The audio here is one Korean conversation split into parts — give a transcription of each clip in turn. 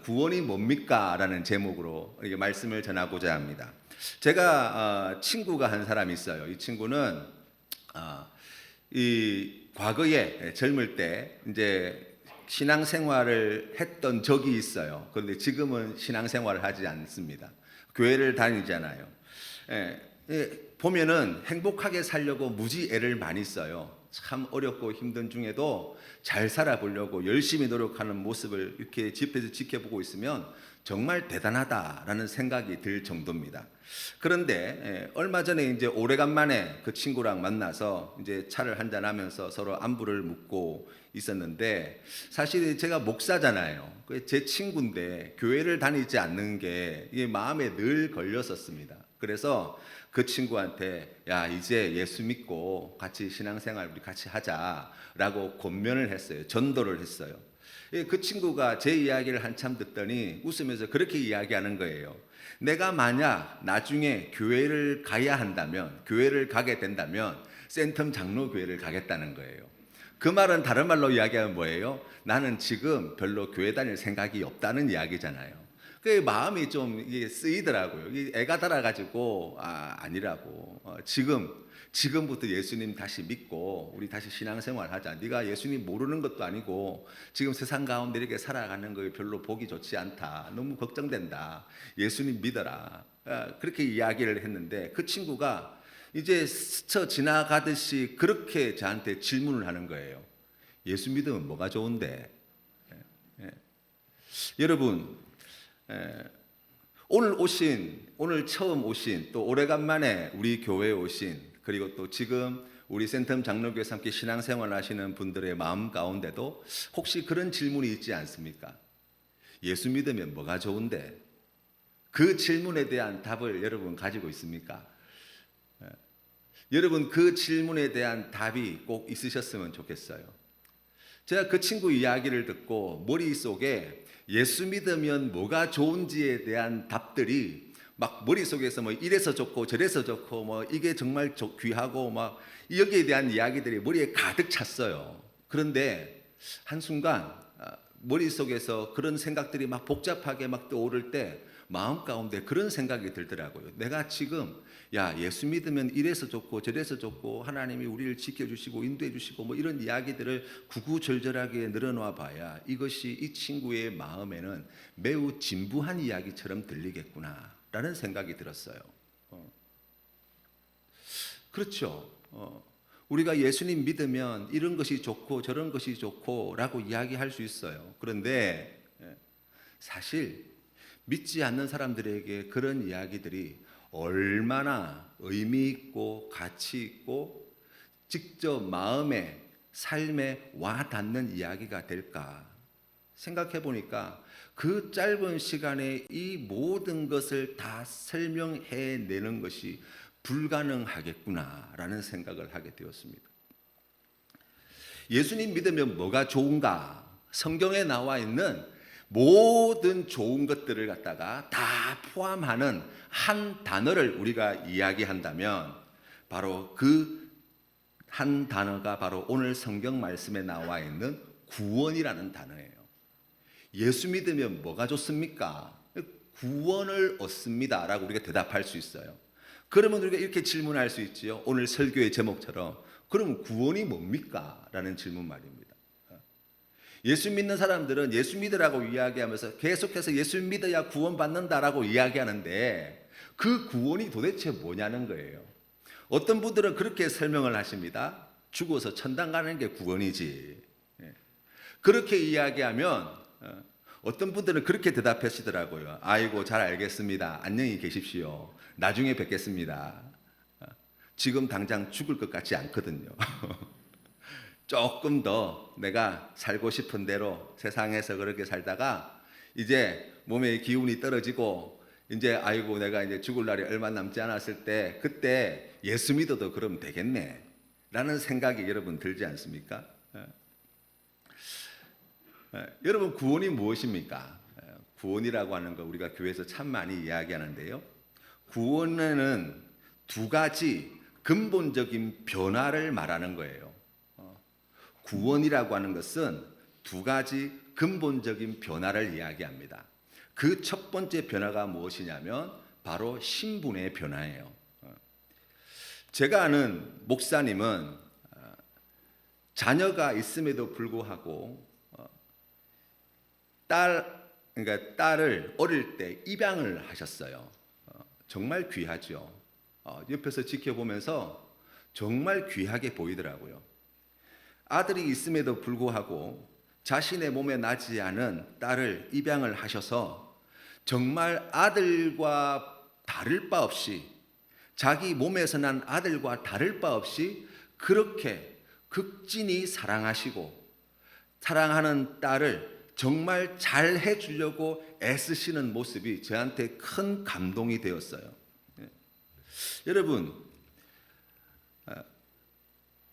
구원이 뭡니까? 라는 제목으로 이렇게 말씀을 전하고자 합니다. 제가 친구가 한 사람이 있어요. 이 친구는 이 과거에 젊을 때 이제 신앙생활을 했던 적이 있어요. 그런데 지금은 신앙생활을 하지 않습니다. 교회를 다니잖아요. 보면은 행복하게 살려고 무지 애를 많이 써요. 참 어렵고 힘든 중에도 잘 살아보려고 열심히 노력하는 모습을 이렇게 집에서 지켜보고 있으면 정말 대단하다라는 생각이 들 정도입니다. 그런데 얼마 전에 이제 오래간만에 그 친구랑 만나서 이제 차를 한잔하면서 서로 안부를 묻고 있었는데, 사실 제가 목사잖아요. 제 친구인데 교회를 다니지 않는 게 이게 마음에 늘 걸렸었습니다. 그래서 그 친구한테 야, 이제 예수 믿고 같이 신앙생활 우리 같이 하자라고 권면을 했어요. 전도를 했어요. 그 친구가 제 이야기를 한참 듣더니 웃으면서 그렇게 이야기하는 거예요. 내가 만약 나중에 교회를 가야 한다면, 교회를 가게 된다면 센텀 장로교회를 가겠다는 거예요. 그 말은 다른 말로 이야기하면 뭐예요? 나는 지금 별로 교회 다닐 생각이 없다는 이야기잖아요. 그 마음이 좀 이게 쓰이더라고요. 애가 달아가지고 아니라고. 지금부터 예수님 다시 믿고 우리 다시 신앙생활 하자. 네가 예수님 모르는 것도 아니고 지금 세상 가운데 이렇게 살아가는 거 별로 보기 좋지 않다. 너무 걱정된다. 예수님 믿어라. 그렇게 이야기를 했는데 그 친구가 이제 스쳐 지나가듯이 그렇게 저한테 질문을 하는 거예요. 예수 믿으면 뭐가 좋은데? 여러분, 오늘 처음 오신, 또 오래간만에 우리 교회에 오신, 그리고 또 지금 우리 센텀 장로교회에서 함께 신앙생활 하시는 분들의 마음 가운데도 혹시 그런 질문이 있지 않습니까? 예수 믿으면 뭐가 좋은데? 그 질문에 대한 답을 여러분 가지고 있습니까? 여러분 그 질문에 대한 답이 꼭 있으셨으면 좋겠어요. 제가 그 친구 이야기를 듣고 머릿속에 예수 믿으면 뭐가 좋은지에 대한 답들이 막 머릿속에서 뭐 이래서 좋고 저래서 좋고 뭐 이게 정말 귀하고 막 여기에 대한 이야기들이 머리에 가득 찼어요. 그런데 한순간 머릿속에서 그런 생각들이 막 복잡하게 막 떠오를 때 마음 가운데 그런 생각이 들더라고요. 내가 지금 예수 믿으면 이래서 좋고 저래서 좋고 하나님이 우리를 지켜주시고 인도해 주시고 뭐 이런 이야기들을 구구절절하게 늘어놓아 봐야 이것이 이 친구의 마음에는 매우 진부한 이야기처럼 들리겠구나 라는 생각이 들었어요. 그렇죠. 우리가 예수님 믿으면 이런 것이 좋고 저런 것이 좋고 라고 이야기할 수 있어요. 그런데 사실 믿지 않는 사람들에게 그런 이야기들이 얼마나 의미 있고 가치 있고 직접 마음에 삶에 와 닿는 이야기가 될까 생각해 보니까 그 짧은 시간에 이 모든 것을 다 설명해 내는 것이 불가능하겠구나라는 생각을 하게 되었습니다. 예수님 믿으면 뭐가 좋은가? 성경에 나와 있는 모든 좋은 것들을 갖다가 다 포함하는 한 단어를 우리가 이야기한다면 바로 그 한 단어가 바로 오늘 성경 말씀에 나와 있는 구원이라는 단어예요. 예수 믿으면 뭐가 좋습니까? 구원을 얻습니다 라고 우리가 대답할 수 있어요. 그러면 우리가 이렇게 질문할 수 있지요. 오늘 설교의 제목처럼 그럼 구원이 뭡니까? 라는 질문 말입니다. 예수 믿는 사람들은 예수 믿으라고 이야기하면서 계속해서 예수 믿어야 구원받는다라고 이야기하는데 그 구원이 도대체 뭐냐는 거예요. 어떤 분들은 그렇게 설명을 하십니다. 죽어서 천당 가는 게 구원이지. 그렇게 이야기하면 어떤 분들은 그렇게 대답하시더라고요. 아이고 잘 알겠습니다. 안녕히 계십시오. 나중에 뵙겠습니다. 지금 당장 죽을 것 같지 않거든요. 조금 더 내가 살고 싶은 대로 세상에서 그렇게 살다가 이제 몸의 기운이 떨어지고 이제 아이고 내가 이제 죽을 날이 얼마 남지 않았을 때 그때 예수 믿어도 그러면 되겠네 라는 생각이 여러분 들지 않습니까? 여러분 구원이 무엇입니까? 구원이라고 하는 거 우리가 교회에서 참 많이 이야기하는데요. 구원에는 두 가지 근본적인 변화를 말하는 거예요. 구원이라고 하는 것은 두 가지 근본적인 변화를 이야기합니다. 그 첫 번째 변화가 무엇이냐면 바로 신분의 변화예요. 제가 아는 목사님은 자녀가 있음에도 불구하고 그러니까 딸을 어릴 때 입양을 하셨어요. 정말 귀하죠. 옆에서 지켜보면서 정말 귀하게 보이더라고요. 아들이 있음에도 불구하고 자신의 몸에 나지 않은 딸을 입양을 하셔서 정말 아들과 다를 바 없이, 자기 몸에서 난 아들과 다를 바 없이 그렇게 극진히 사랑하시고 사랑하는 딸을 정말 잘 해주려고 애쓰시는 모습이 저한테 큰 감동이 되었어요. 여러분,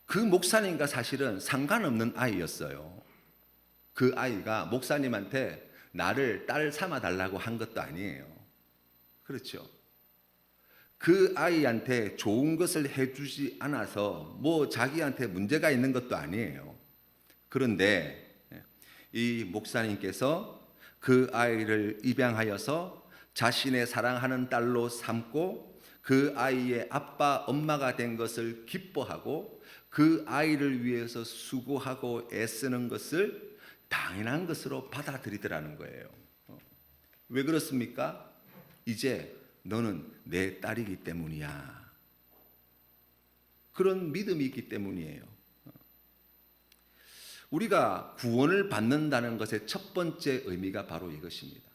그 목사님과 사실은 상관없는 아이였어요. 그 아이가 목사님한테 나를 딸 삼아 달라고 한 것도 아니에요. 그렇죠? 그 아이한테 좋은 것을 해주지 않아서 뭐 자기한테 문제가 있는 것도 아니에요. 그런데 이 목사님께서 그 아이를 입양하여서 자신의 사랑하는 딸로 삼고 그 아이의 아빠, 엄마가 된 것을 기뻐하고 그 아이를 위해서 수고하고 애쓰는 것을 당연한 것으로 받아들이더라는 거예요. 왜 그렇습니까? 이제 너는 내 딸이기 때문이야. 그런 믿음이 있기 때문이에요. 우리가 구원을 받는다는 것의 첫 번째 의미가 바로 이것입니다.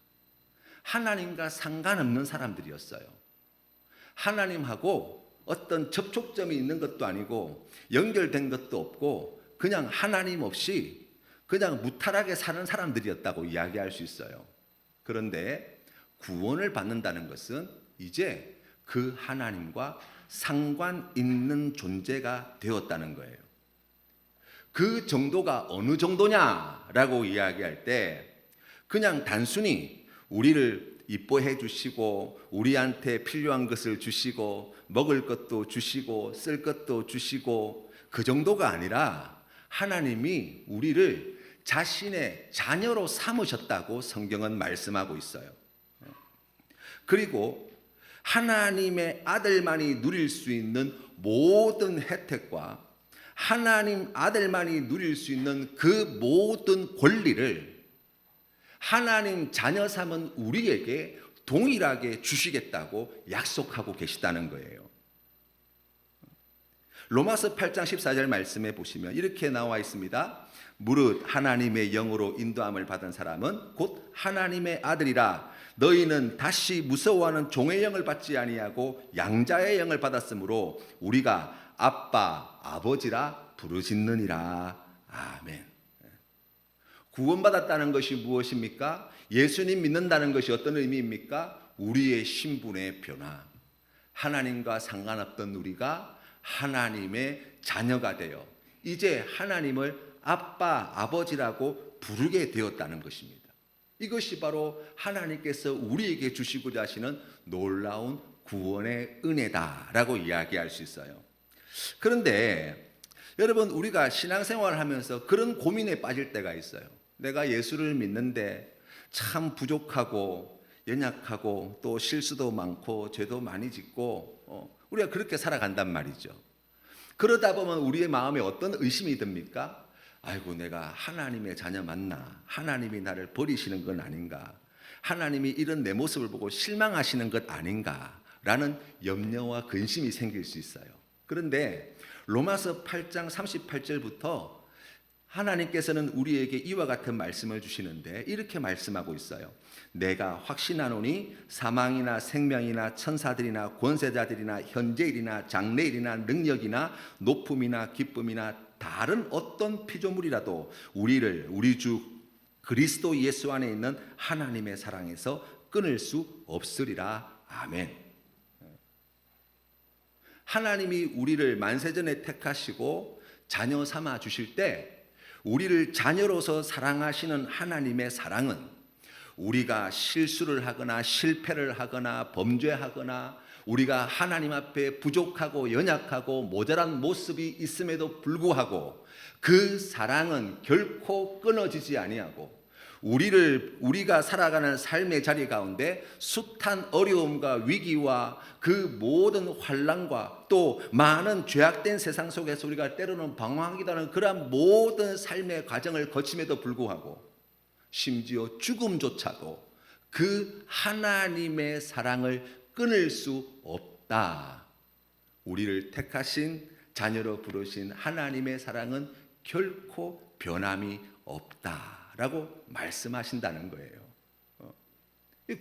하나님과 상관없는 사람들이었어요. 하나님하고 어떤 접촉점이 있는 것도 아니고 연결된 것도 없고 그냥 하나님 없이 그냥 무탈하게 사는 사람들이었다고 이야기할 수 있어요. 그런데 구원을 받는다는 것은 이제 그 하나님과 상관 있는 존재가 되었다는 거예요. 그 정도가 어느 정도냐라고 이야기할 때 그냥 단순히 우리를 이뻐해 주시고 우리한테 필요한 것을 주시고 먹을 것도 주시고 쓸 것도 주시고 그 정도가 아니라 하나님이 우리를 자신의 자녀로 삼으셨다고 성경은 말씀하고 있어요. 그리고 하나님의 아들만이 누릴 수 있는 모든 혜택과 하나님 아들만이 누릴 수 있는 그 모든 권리를 하나님 자녀 삼은 우리에게 동일하게 주시겠다고 약속하고 계시다는 거예요. 로마서 8장 14절 말씀에 보시면 이렇게 나와 있습니다. 무릇 하나님의 영으로 인도함을 받은 사람은 곧 하나님의 아들이라. 너희는 다시 무서워하는 종의 영을 받지 아니하고 양자의 영을 받았으므로 우리가 아빠, 아버지라 부르짖느니라. 아멘. 구원받았다는 것이 무엇입니까? 예수님 믿는다는 것이 어떤 의미입니까? 우리의 신분의 변화. 하나님과 상관없던 우리가 하나님의 자녀가 되어 이제 하나님을 아빠, 아버지라고 부르게 되었다는 것입니다. 이것이 바로 하나님께서 우리에게 주시고자 하시는 놀라운 구원의 은혜다라고 이야기할 수 있어요. 그런데 여러분, 우리가 신앙생활을 하면서 그런 고민에 빠질 때가 있어요. 내가 예수를 믿는데 참 부족하고 연약하고 또 실수도 많고 죄도 많이 짓고 우리가 그렇게 살아간단 말이죠. 그러다 보면 우리의 마음에 어떤 의심이 듭니까? 아이고, 내가 하나님의 자녀 맞나? 하나님이 나를 버리시는 건 아닌가? 하나님이 이런 내 모습을 보고 실망하시는 것 아닌가? 라는 염려와 근심이 생길 수 있어요. 그런데 로마서 8장 38절부터 하나님께서는 우리에게 이와 같은 말씀을 주시는데 이렇게 말씀하고 있어요. 내가 확신하노니 사망이나 생명이나 천사들이나 권세자들이나 현재일이나 장래일이나 능력이나 높음이나 기쁨이나 다른 어떤 피조물이라도 우리를 우리 주 그리스도 예수 안에 있는 하나님의 사랑에서 끊을 수 없으리라. 아멘. 하나님이 우리를 만세전에 택하시고 자녀 삼아 주실 때 우리를 자녀로서 사랑하시는 하나님의 사랑은 우리가 실수를 하거나 실패를 하거나 범죄하거나 우리가 하나님 앞에 부족하고 연약하고 모자란 모습이 있음에도 불구하고 그 사랑은 결코 끊어지지 아니하고 우리가 살아가는 삶의 자리 가운데 숱한 어려움과 위기와 그 모든 환난과 또 많은 죄악된 세상 속에서 우리가 때로는 방황하기도 하는 그러한 모든 삶의 과정을 거침에도 불구하고 심지어 죽음조차도 그 하나님의 사랑을 끊을 수 없다. 우리를 택하신 자녀로 부르신 하나님의 사랑은 결코 변함이 없다라고 말씀하신다는 거예요.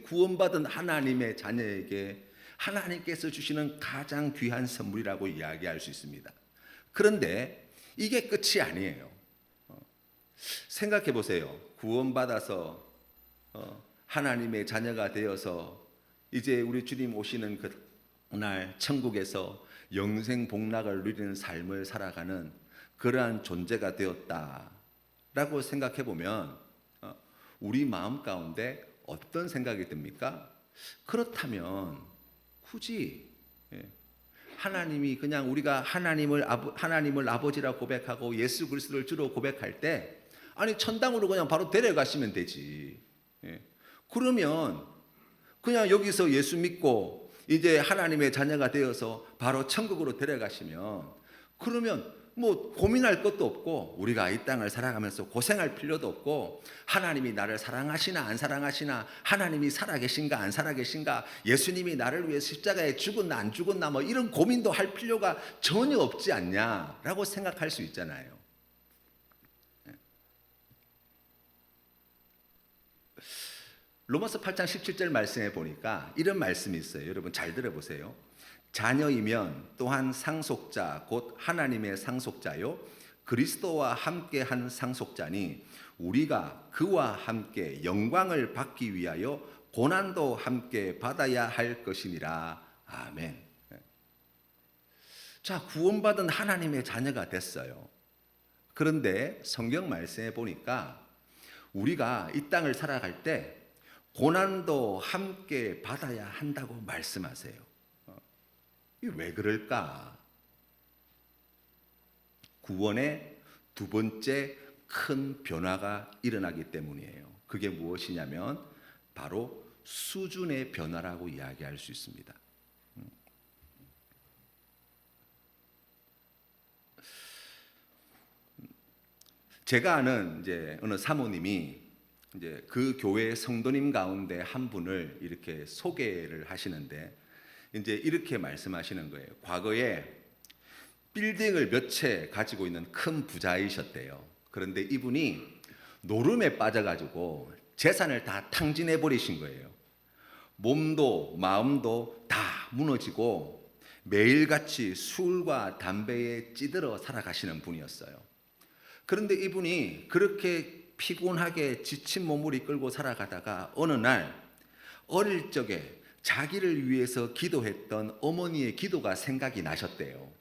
구원받은 하나님의 자녀에게 하나님께서 주시는 가장 귀한 선물이라고 이야기할 수 있습니다. 그런데 이게 끝이 아니에요. 생각해 보세요. 구원받아서 하나님의 자녀가 되어서 이제 우리 주님 오시는 그날 천국에서 영생 복락을 누리는 삶을 살아가는 그러한 존재가 되었다라고 생각해 보면 우리 마음 가운데 어떤 생각이 듭니까? 그렇다면 굳이 하나님이 그냥 우리가 하나님을 아버지라 고백하고 예수 그리스도를 주로 고백할 때 아니 천당으로 그냥 바로 데려가시면 되지. 그러면 그냥 여기서 예수 믿고 이제 하나님의 자녀가 되어서 바로 천국으로 데려가시면 그러면 뭐 고민할 것도 없고 우리가 이 땅을 살아가면서 고생할 필요도 없고 하나님이 나를 사랑하시나 안 사랑하시나 하나님이 살아계신가 안 살아계신가 예수님이 나를 위해 십자가에 죽었나 안 죽었나 뭐 이런 고민도 할 필요가 전혀 없지 않냐라고 생각할 수 있잖아요. 로마서 8장 17절 말씀에 보니까 이런 말씀이 있어요. 여러분 잘 들어보세요. 자녀이면 또한 상속자 곧 하나님의 상속자요 그리스도와 함께한 상속자니 우리가 그와 함께 영광을 받기 위하여 고난도 함께 받아야 할 것이니라. 아멘. 자, 구원받은 하나님의 자녀가 됐어요. 그런데 성경 말씀에 보니까 우리가 이 땅을 살아갈 때 고난도 함께 받아야 한다고 말씀하세요. 이게 왜 그럴까? 구원의 두 번째 큰 변화가 일어나기 때문이에요. 그게 무엇이냐면 바로 수준의 변화라고 이야기할 수 있습니다. 제가 아는 이제 어느 사모님이 이제 그 교회 성도님 가운데 한 분을 이렇게 소개를 하시는데 이제 이렇게 말씀하시는 거예요. 과거에 빌딩을 몇 채 가지고 있는 큰 부자이셨대요. 그런데 이분이 노름에 빠져가지고 재산을 다 탕진해 버리신 거예요. 몸도 마음도 다 무너지고 매일같이 술과 담배에 찌들어 살아가시는 분이었어요. 그런데 이분이 그렇게 피곤하게 지친 몸을 이끌고 살아가다가 어느 날 어릴 적에 자기를 위해서 기도했던 어머니의 기도가 생각이 나셨대요.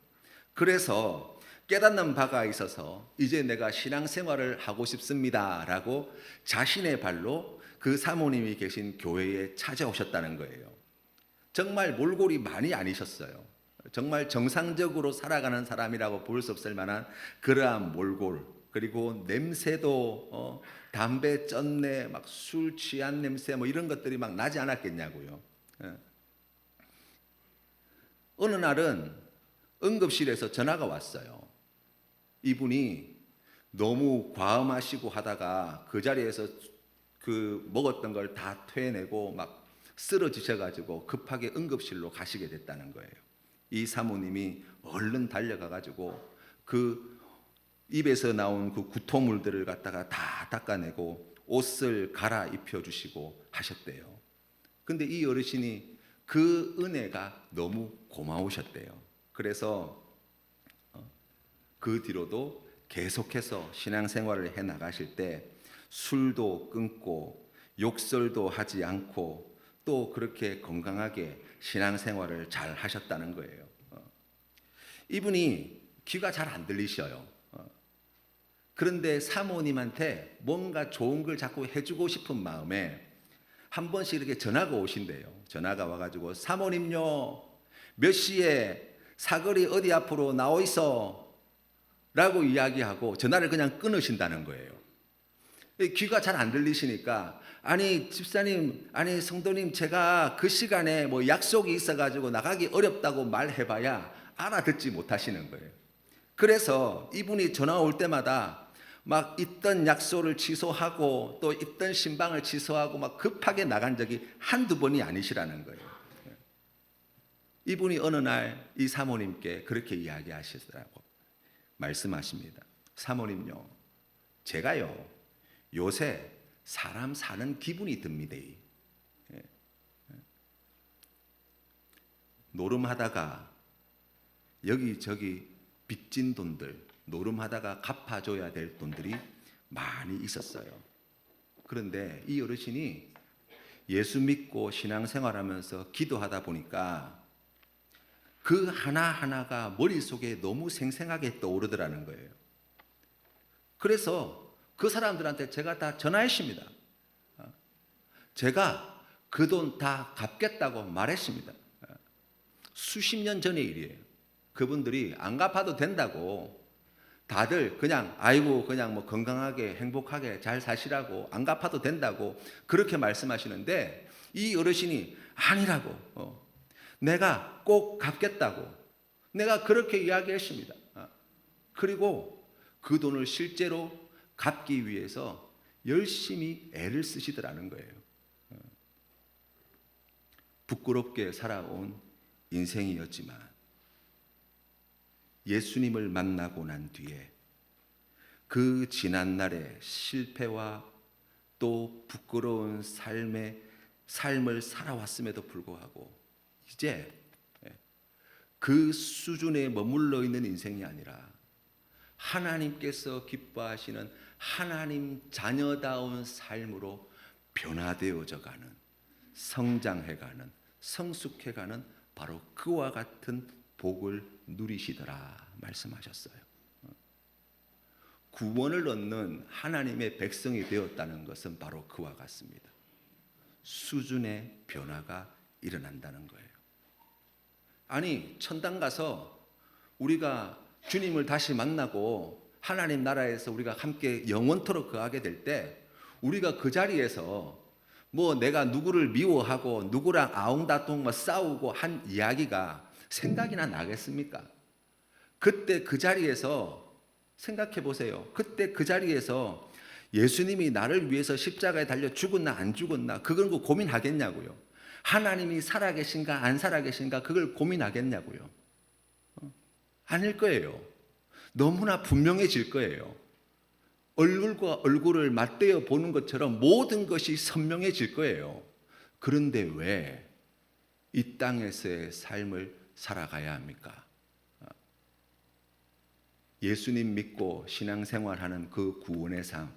그래서 깨닫는 바가 있어서 이제 내가 신앙생활을 하고 싶습니다라고 자신의 발로 그 사모님이 계신 교회에 찾아오셨다는 거예요. 정말 몰골이 많이 아니셨어요. 정말 정상적으로 살아가는 사람이라고 볼 수 없을 만한 그러한 몰골, 그리고 냄새도 담배 쩐내, 막 술 취한 냄새 뭐 이런 것들이 막 나지 않았겠냐고요. 어느 날은 응급실에서 전화가 왔어요. 이분이 너무 과음하시고 하다가 그 자리에서 그 먹었던 걸 다 토해내고 막 쓰러지셔가지고 급하게 응급실로 가시게 됐다는 거예요. 이 사모님이 얼른 달려가가지고 그 입에서 나온 그 구토물들을 갖다가 다 닦아내고 옷을 갈아입혀 주시고 하셨대요. 근데 이 어르신이 그 은혜가 너무 고마우셨대요. 그래서 그 뒤로도 계속해서 신앙생활을 해 나가실 때 술도 끊고 욕설도 하지 않고 또 그렇게 건강하게 신앙생활을 잘 하셨다는 거예요. 이분이 귀가 잘 안 들리셔요. 그런데 사모님한테 뭔가 좋은 걸 자꾸 해주고 싶은 마음에 한 번씩 이렇게 전화가 오신대요. 전화가 와가지고 사모님요 몇 시에 사거리 어디 앞으로 나와 있어 라고 이야기하고 전화를 그냥 끊으신다는 거예요. 귀가 잘 안 들리시니까 아니 집사님, 아니 성도님, 제가 그 시간에 뭐 약속이 있어가지고 나가기 어렵다고 말해봐야 알아듣지 못하시는 거예요. 그래서 이분이 전화 올 때마다 막 있던 약속을 취소하고 또 있던 신방을 취소하고 막 급하게 나간 적이 한두 번이 아니시라는 거예요. 이분이 어느 날 이 사모님께 그렇게 이야기하시더라고 말씀하십니다. 사모님요, 제가요 요새 사람 사는 기분이 듭니다. 노름하다가 여기저기 빚진 돈들, 노름하다가 갚아줘야 될 돈들이 많이 있었어요. 그런데 이 어르신이 예수 믿고 신앙생활하면서 기도하다 보니까 그 하나하나가 머릿속에 너무 생생하게 떠오르더라는 거예요. 그래서 그 사람들한테 제가 다 전화했습니다. 제가 그 돈 다 갚겠다고 말했습니다. 수십 년 전의 일이에요. 그분들이 안 갚아도 된다고 다들 그냥 아이고 그냥 뭐 건강하게 행복하게 잘 사시라고 안 갚아도 된다고 그렇게 말씀하시는데 이 어르신이 아니라고 내가 꼭 갚겠다고 내가 그렇게 이야기했습니다. 그리고 그 돈을 실제로 갚기 위해서 열심히 애를 쓰시더라는 거예요. 부끄럽게 살아온 인생이었지만 예수님을 만나고 난 뒤에 그 지난날의 실패와 또 부끄러운 삶을 살아왔음에도 불구하고 이제 그 수준에 머물러 있는 인생이 아니라 하나님께서 기뻐하시는 하나님 자녀다운 삶으로 변화되어져 가는, 성장해가는, 성숙해가는 바로 그와 같은 복을 누리시더라 말씀하셨어요. 구원을 얻는 하나님의 백성이 되었다는 것은 바로 그와 같습니다. 수준의 변화가 일어난다는 거예요. 아니 천당 가서 우리가 주님을 다시 만나고 하나님 나라에서 우리가 함께 영원토록 거하게 될 때 우리가 그 자리에서 뭐 내가 누구를 미워하고 누구랑 아웅다tung 싸우고 한 이야기가 생각이나 나겠습니까? 그때 그 자리에서 생각해 보세요. 그때 그 자리에서 예수님이 나를 위해서 십자가에 달려 죽었나 안 죽었나 그걸 고민하겠냐고요. 하나님이 살아계신가 안 살아계신가 그걸 고민하겠냐고요. 아닐 거예요. 너무나 분명해질 거예요. 얼굴과 얼굴을 맞대어 보는 것처럼 모든 것이 선명해질 거예요. 그런데 왜 이 땅에서의 삶을 살아가야 합니까? 예수님 믿고 신앙생활하는 그 구원의 삶,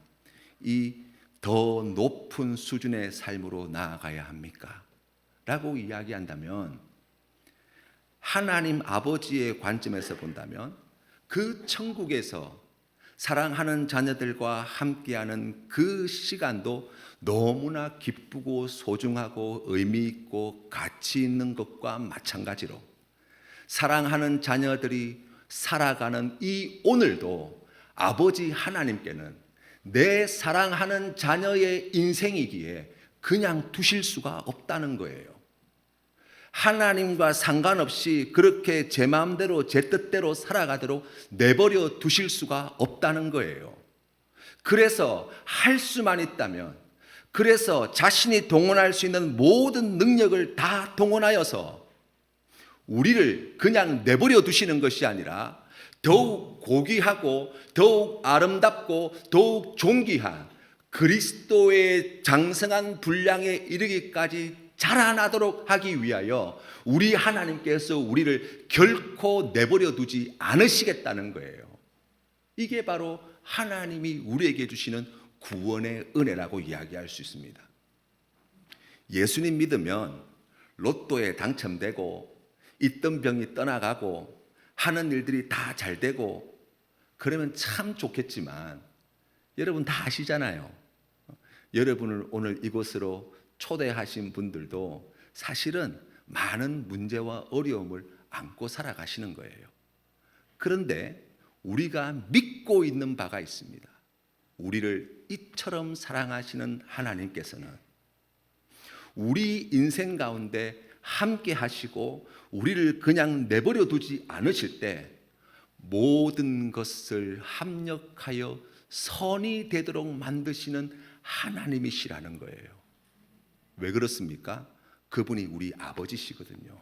이 더 높은 수준의 삶으로 나아가야 합니까? 라고 이야기한다면 하나님 아버지의 관점에서 본다면 그 천국에서 사랑하는 자녀들과 함께하는 그 시간도 너무나 기쁘고 소중하고 의미 있고 가치 있는 것과 마찬가지로 사랑하는 자녀들이 살아가는 이 오늘도 아버지 하나님께는 내 사랑하는 자녀의 인생이기에 그냥 두실 수가 없다는 거예요. 하나님과 상관없이 그렇게 제 마음대로 제 뜻대로 살아가도록 내버려 두실 수가 없다는 거예요. 그래서 할 수만 있다면, 그래서 자신이 동원할 수 있는 모든 능력을 다 동원하여서 우리를 그냥 내버려 두시는 것이 아니라 더욱 고귀하고 더욱 아름답고 더욱 존귀한 그리스도의 장성한 분량에 이르기까지 자라나도록 하기 위하여 우리 하나님께서 우리를 결코 내버려 두지 않으시겠다는 거예요. 이게 바로 하나님이 우리에게 주시는 구원의 은혜라고 이야기할 수 있습니다. 예수님 믿으면 로또에 당첨되고 있던 병이 떠나가고 하는 일들이 다 잘 되고 그러면 참 좋겠지만 여러분 다 아시잖아요. 여러분을 오늘 이곳으로 초대하신 분들도 사실은 많은 문제와 어려움을 안고 살아가시는 거예요. 그런데 우리가 믿고 있는 바가 있습니다. 우리를 이처럼 사랑하시는 하나님께서는 우리 인생 가운데 함께 하시고 우리를 그냥 내버려 두지 않으실 때 모든 것을 합력하여 선이 되도록 만드시는 하나님이시라는 거예요. 왜 그렇습니까? 그분이 우리 아버지시거든요.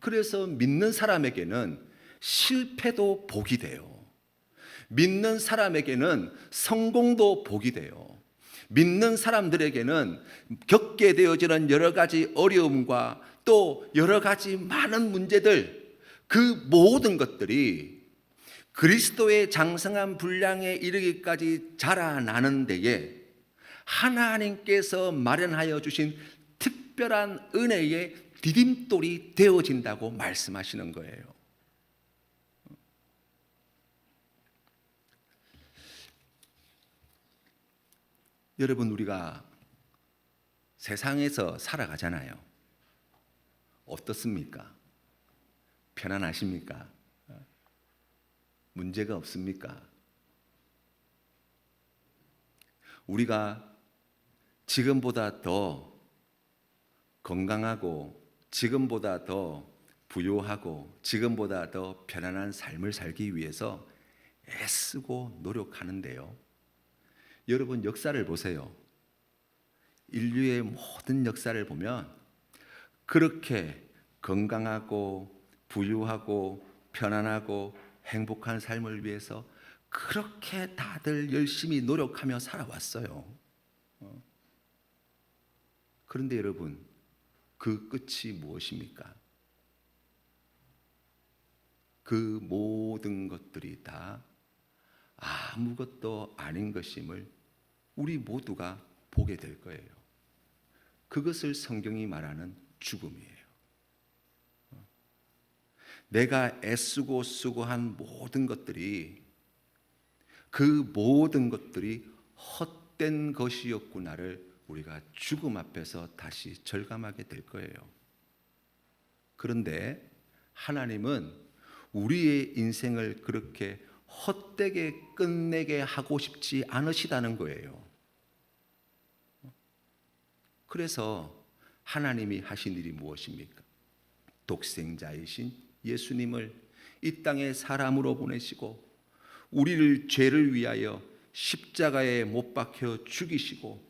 그래서 믿는 사람에게는 실패도 복이 돼요. 믿는 사람에게는 성공도 복이 돼요. 믿는 사람들에게는 겪게 되어지는 여러 가지 어려움과 또 여러 가지 많은 문제들, 그 모든 것들이 그리스도의 장성한 분량에 이르기까지 자라나는 데에 하나님께서 마련하여 주신 특별한 은혜의 디딤돌이 되어진다고 말씀하시는 거예요. 여러분, 우리가 세상에서 살아가잖아요. 어떻습니까? 편안하십니까? 문제가 없습니까? 우리가 지금보다 더 건강하고 지금보다 더 부유하고 지금보다 더 편안한 삶을 살기 위해서 애쓰고 노력하는데요. 여러분, 역사를 보세요. 인류의 모든 역사를 보면 그렇게 건강하고 부유하고 편안하고 행복한 삶을 위해서 그렇게 다들 열심히 노력하며 살아왔어요. 그런데 여러분, 그 끝이 무엇입니까? 그 모든 것들이 다 아무것도 아닌 것임을 우리 모두가 보게 될 거예요. 그것을 성경이 말하는 죽음이에요. 내가 애쓰고 수고한 모든 것들이, 그 모든 것들이 헛된 것이었구나를 우리가 죽음 앞에서 다시 절감하게 될 거예요. 그런데 하나님은 우리의 인생을 그렇게 헛되게 끝내게 하고 싶지 않으시다는 거예요. 그래서 하나님이 하신 일이 무엇입니까? 독생자이신 예수님을 이 땅에 사람으로 보내시고 우리를 죄를 위하여 십자가에 못 박혀 죽이시고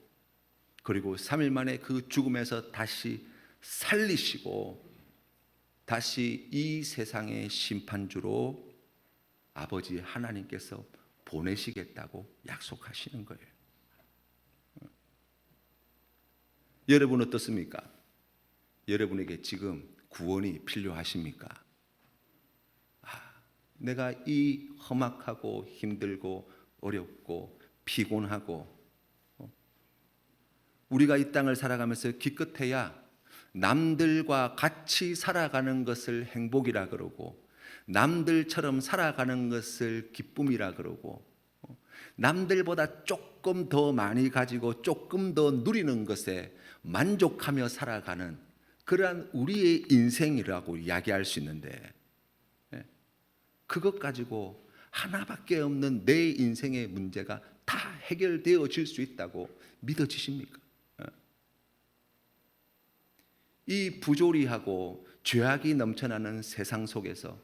그리고 3일 만에 그 죽음에서 다시 살리시고 다시 이 세상의 심판주로 아버지 하나님께서 보내시겠다고 약속하시는 거예요. 여러분 어떻습니까? 여러분에게 지금 구원이 필요하십니까? 내가 이 험악하고 힘들고 어렵고 피곤하고 우리가 이 땅을 살아가면서 기껏해야 남들과 같이 살아가는 것을 행복이라 그러고 남들처럼 살아가는 것을 기쁨이라 그러고 남들보다 조금 더 많이 가지고 조금 더 누리는 것에 만족하며 살아가는 그러한 우리의 인생이라고 이야기할 수 있는데 그것 가지고 하나밖에 없는 내 인생의 문제가 다 해결되어질 수 있다고 믿어지십니까? 이 부조리하고 죄악이 넘쳐나는 세상 속에서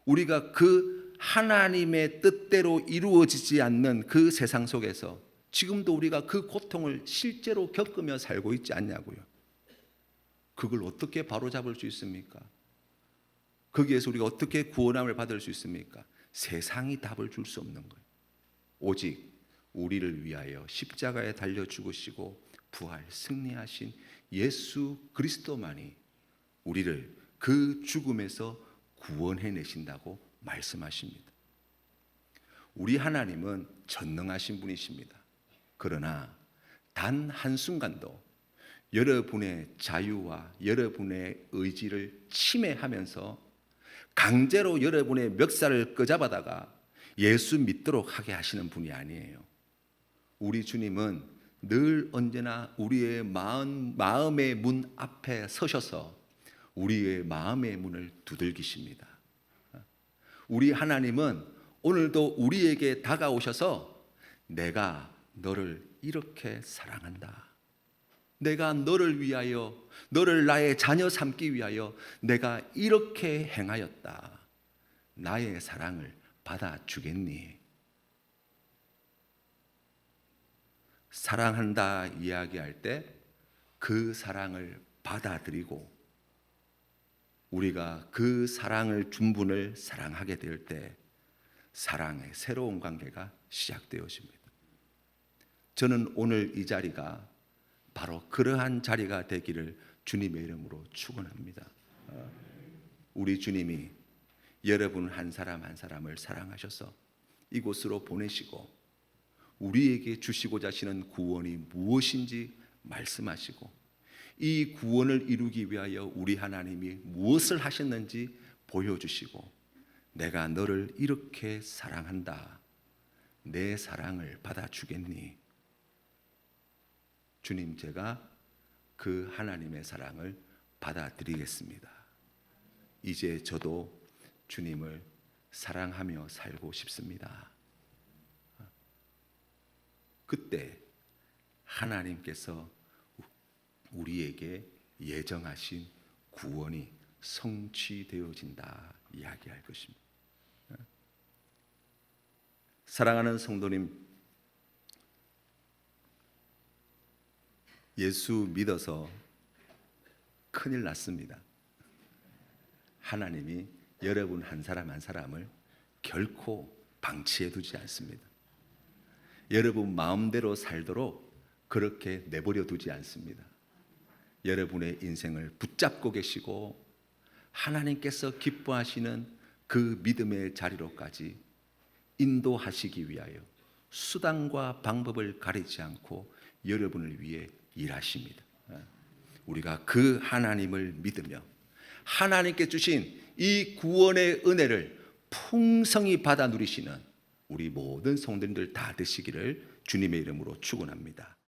우리가 그 하나님의 뜻대로 이루어지지 않는 그 세상 속에서 지금도 우리가 그 고통을 실제로 겪으며 살고 있지 않냐고요. 그걸 어떻게 바로잡을 수 있습니까? 거기에서 우리가 어떻게 구원함을 받을 수 있습니까? 세상이 답을 줄 수 없는 거예요. 오직 우리를 위하여 십자가에 달려 죽으시고 부활 승리하신 예수 그리스도만이 우리를 그 죽음에서 구원해내신다고 말씀하십니다. 우리 하나님은 전능하신 분이십니다. 그러나 단 한순간도 여러분의 자유와 여러분의 의지를 침해하면서 강제로 여러분의 멱살을 끄잡아다가 예수 믿도록 하게 하시는 분이 아니에요. 우리 주님은 늘 언제나 우리의 마음의 문 앞에 서셔서 우리의 마음의 문을 두들기십니다. 우리 하나님은 오늘도 우리에게 다가오셔서 내가 너를 이렇게 사랑한다. 내가 너를 위하여, 너를 나의 자녀 삼기 위하여 내가 이렇게 행하였다. 나의 사랑을 받아주겠니? 사랑한다 이야기할 때 그 사랑을 받아들이고 우리가 그 사랑을 준 분을 사랑하게 될 때 사랑의 새로운 관계가 시작되어집니다. 저는 오늘 이 자리가 바로 그러한 자리가 되기를 주님의 이름으로 축원합니다. 우리 주님이 여러분 한 사람 한 사람을 사랑하셔서 이곳으로 보내시고 우리에게 주시고자 하시는 구원이 무엇인지 말씀하시고 이 구원을 이루기 위하여 우리 하나님이 무엇을 하셨는지 보여주시고 내가 너를 이렇게 사랑한다. 내 사랑을 받아주겠니? 주님, 제가 그 하나님의 사랑을 받아들이겠습니다. 이제 저도 주님을 사랑하며 살고 싶습니다. 그때 하나님께서 우리에게 예정하신 구원이 성취되어진다 이야기할 것입니다. 사랑하는 성도님, 예수 믿어서 큰일 났습니다. 하나님이 여러분 한 사람 한 사람을 결코 방치해 두지 않습니다. 여러분 마음대로 살도록 그렇게 내버려 두지 않습니다. 여러분의 인생을 붙잡고 계시고 하나님께서 기뻐하시는 그 믿음의 자리로까지 인도하시기 위하여 수단과 방법을 가리지 않고 여러분을 위해 일하십니다. 우리가 그 하나님을 믿으며 하나님께 주신 이 구원의 은혜를 풍성히 받아 누리시는 우리 모든 성도님들 다 되시기를 주님의 이름으로 축원합니다.